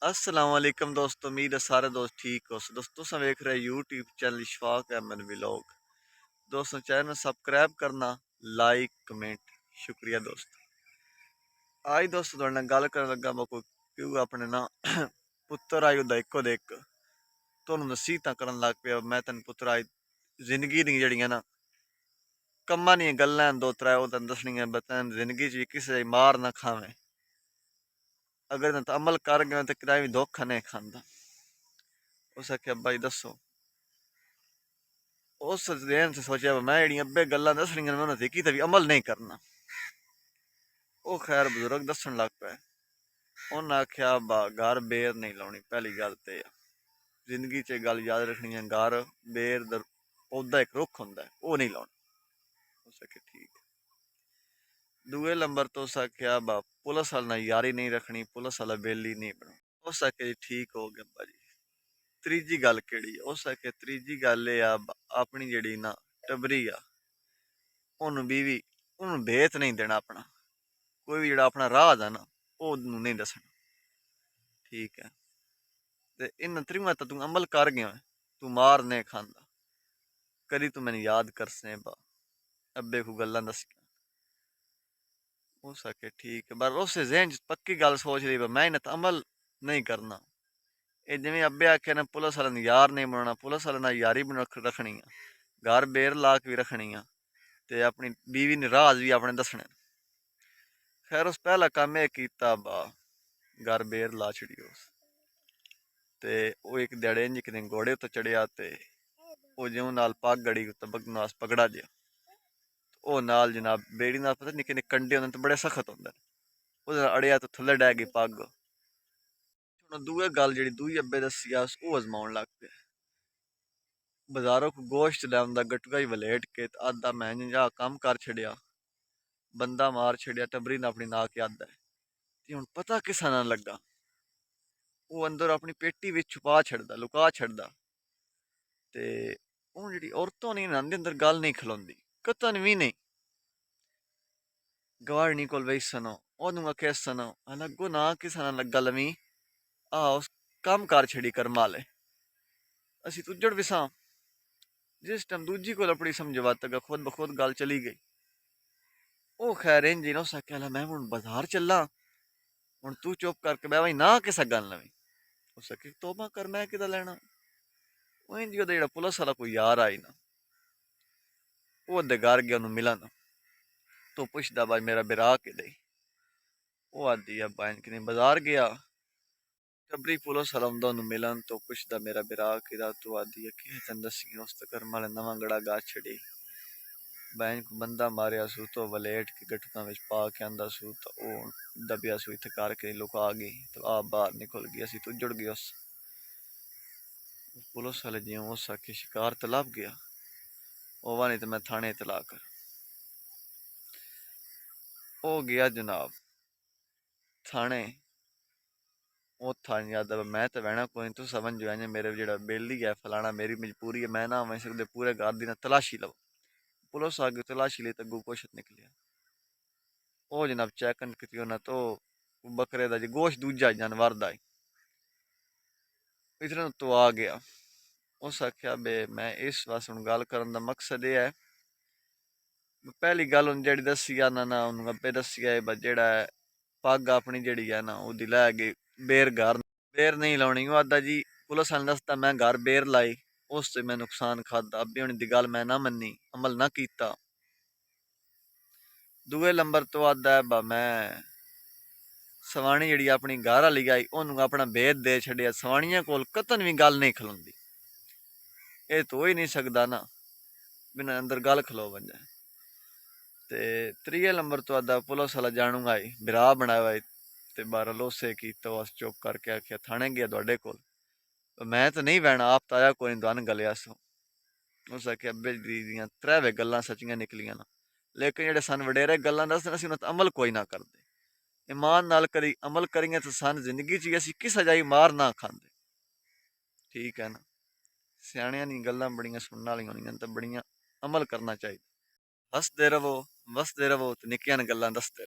अस्सलाम वालेकुम दोस्तों, उम्मीद है सारे दोस्त ठीक हो। दोस्तों तुम वेख रहे YouTube channel Ishfaq Ahmad vlog. दोस्तों चैनल सब्सक्राइब करना, लाइक कमेंट शुक्रिया दोस्त। आज दोस्तों थोड़े नाल गल करन लगा मैं कोई क्यों अपने ना पुत्तर आई ओदा इको दे इक तुहानू नसीहतां करन लग पिया। मैं तेन पुत्तर आई जिंदगी दी जेहड़ियां ना कम्मां दियां गल्लां दो त्रै ओह तेन दसनियां बतैन जिंदगी च किसे दी मार ना खावें। अगर तेन अमल कर गए तो कदाई भी धोखा नहीं खांदा। उस आखेआ बाई दसो। उस दिन से सोचा मैं जेहड़ियां अब्बे गल्लां दसनियां मैं उन्हां ते कीते भी अमल नहीं करना। वो खैर बजुर्ग दसन लग पे। उन्हें आख्या बा घर बेर नहीं लानी। पहली गल ते जिंदगी च गल याद रखनी है, घर बेर पौधा एक रुख होंदा है, वो नहीं लाना। उस आख्या ठीक। दूए नंबर तो उस आख्या बा पुलिस वाले नाल यारी नहीं रखनी, पुलिस वाला बेली नहीं बनना। उस आख्या जी ठीक हो गया अब्बा जी। त्रीजी गल केड़ी है? उस आख्या त्रीजी गल ए अपनी जेहड़ी ना टबरी आ ओनू बीवी ओनू भेत नहीं देना अपना। कोई भी जेहड़ा अपना राज है ना ओनू नहीं दसना। ठीक है। ते इन त्रिवां तू अमल कर गया, तू मार नहीं खांदा। कदी तू मैंने याद करसे बा अब्बे को गल्लां दसियां। उस आखे ठीक है, पर उस जहन च पक्की गल सोच रही मैं इन्हें अमल नहीं करना। ये जिवें अब्बे आखे ने पुलिस वाले ने यार नहीं बनाना, पुलिस वाले नाल यारी बन रखनी है, घर बेर लाक भी रखनी है, ते अपनी बीवी ने राज भी अपने दसने। खैर उस पहला काम यह किया बा घर बेर ला छड़ी उस। ते वो एक ध्याड़े इंज एक दिन घोड़े उत्ते चढ़िया ते वो ज्यों नाल पग गड़ी नास पगड़ा जिहा। ਉਹ ਨਾਲ जनाब बेड़ी नाल पता निक्के निक्के कंडे होंदे ते बड़े सख्त होंदे। ਉਹਦੇ ਨਾਲ अड़िया तो थल्ले डै गई पग। ਹੁਣ दूए गल जेहड़ी दूई अब्बे दस्सी अस ओह् अजमाउन लग पे। बाजारों को गोश्त लिया गटका ही वलेट के आदा मैं जा कम कर छड़िया, बंदा मार छड़िया, टबरी ने अपनी नाक याद है। ते हुण पता किसा ना लगा। वो अंदर अपनी पेटी विच छुपा छड़दा, लुका छड़दा। ते हून जेहड़ी औरतां ने ना अंदर गल नहीं खलोंदी कतन भी नहीं। गवारनी कोल बेही सनो ओनू आखे सनो अलगो ना किसा ना लगा लवी आ उस कम कर छड़ी कर माले असी तुजड़ विसा। जिस टाइम दूजी कोल अपनी समझवा तक खुद ब खुद गल चली गई। ओ खैर इंज ही ना उस आख्या मैं हुण बाजार चला, हुण तू चुप करके बह भाई ना किसा गल नवी। उस आखे तोबा कर मैं किदा लेना। वो इंज ओदा जेहड़ा पुलिस वाला कोई यार आई ना वो ओदे घर गया ओनू मिलन। तो पुछदा भाई मेरा बिरा के दई। वो आदि अब्बा इंज कि बाजार गया। टबरी पुलिस वाला आंदा ओनू मिलन तो पुछदा मेरा बिरा किदा। तो आदि कि तन दसी उस तक माले नवा गड़ा गा छड़ी। बैंक बंदा मारिया सू तो वलेट के गटका विच पा के आंदा सू तो ओ दबिया सू इत्थे करके लुका गई। तो आप बाहर निकल गई, असी तो जुड़ गए उस। पुलिस वाले जियों उस आखे शिकार तो लभ गया, ओवा नहीं तो मैं थाने इतला कर। ओ गया जनाब थाने। ਉਹ ਥਾਂ ਯਾਦ मैं तो बहना कोई तू समझ जो है मेरे जेड़ा बेली है फलाना मेरी मजबूरी है, मैं ना आवे सकते पूरे घर दी ना तलाशी लो। पुलिस आ गई तलाशी ली तो अगू कुछ निकलिया। ਉਹ जनाब चैकन की उन्हें तो बकरे का जी गोश्त दूजा जानवर का इधर तो आ गया। उस आख्या बे मैं इस वास्ते हूँ गल करन दा मकसद यह है। पहली गल उन जेड़ी दसी आ ना उन्होंने अब्बे दसी है जेड़ा पग अपनी जेड़ी है ना वो लै गई बेर घर बेर नहीं लानी। वो आदा जी पुलिस वाले दसदा मैं घर बेर लाई उससे मैं नुकसान खादा। अब्बे होनी दी गल मैं ना मन्नी, अमल ना कीता। दूए नंबर तो आदा है बा मैं सवाणी जी अपनी घर वाली आई उन्होंने अपना भेद दे छड़िया। सवाणिया कोल कतन भी गल नहीं खलोंदी। ये तो हो ही नहीं सकता ना बिना अंदर गल खलो बन जाए। ते त्रीए नंबर तो आदा पुलिस वाला जानूंगा आई बिरा बनाया भाई ते बारह लोसे की तो अस चुप करके आख्या थाने गया थोड़े कोल। मैं तो नहीं बहना आप तो आया कोई दुन गलिया सो। उस आख्या अब्बे दियां त्रै गल्लां सचियां निकलियां ना, लेकिन जेह्ड़े सन वडेरे गल्लां दसदे असीं उन्हां ते अमल कोई ना करदे। ईमान नाल करी अमल करिए तो सन जिंदगी च असीं किसा जाई मार ना खांदे। ठीक है ना। सियाणियां दी गल्लां बड़ियां सुनने वालियां होंदियां ते बड़ियां अमल करना चाहिए। हसदे रवो वसदे रवो ते निक्कियां गल्लां दसदे रवो।